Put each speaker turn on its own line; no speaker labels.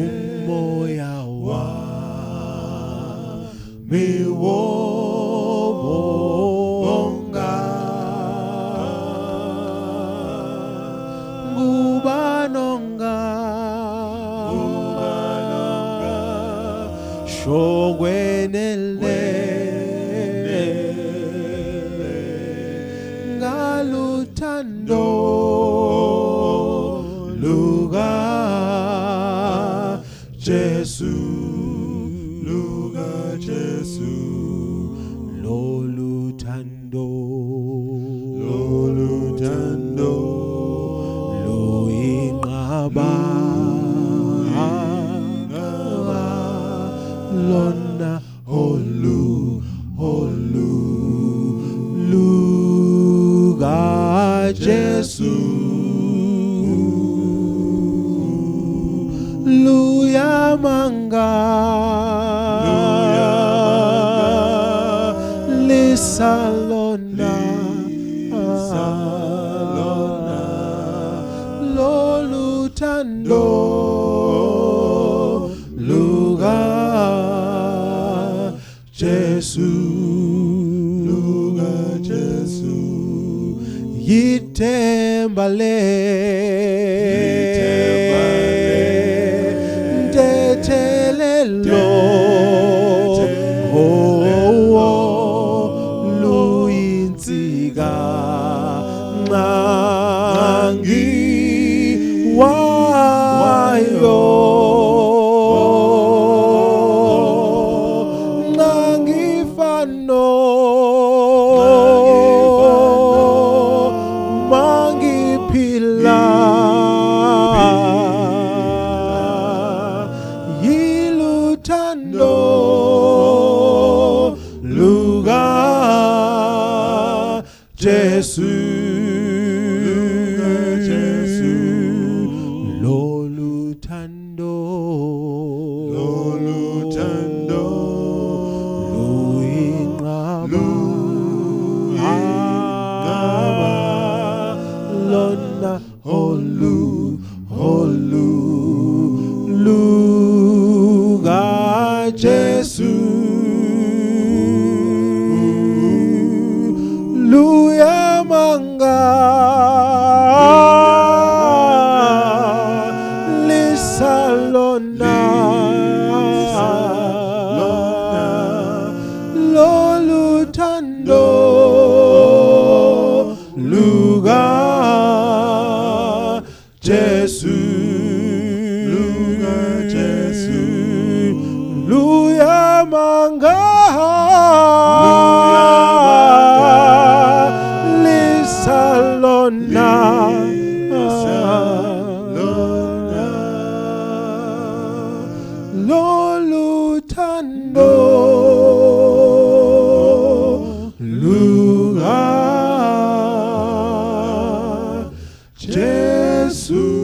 umoya wami wobonga ngubanonga shokwenele ngaluthando luka Jesu loluthando luyinqaba lona luka Jesu luyamanga lisalona loluthando luka Jesu yithemba tethelelo luyinsika nqangi wayo nangifano mangiphila yiluthando luka Jesu loluthando luyinqaba lona luka Jesu luyamanga lisalona loluthando luka Jesu luyamanga lisalona loluthando luka Jesu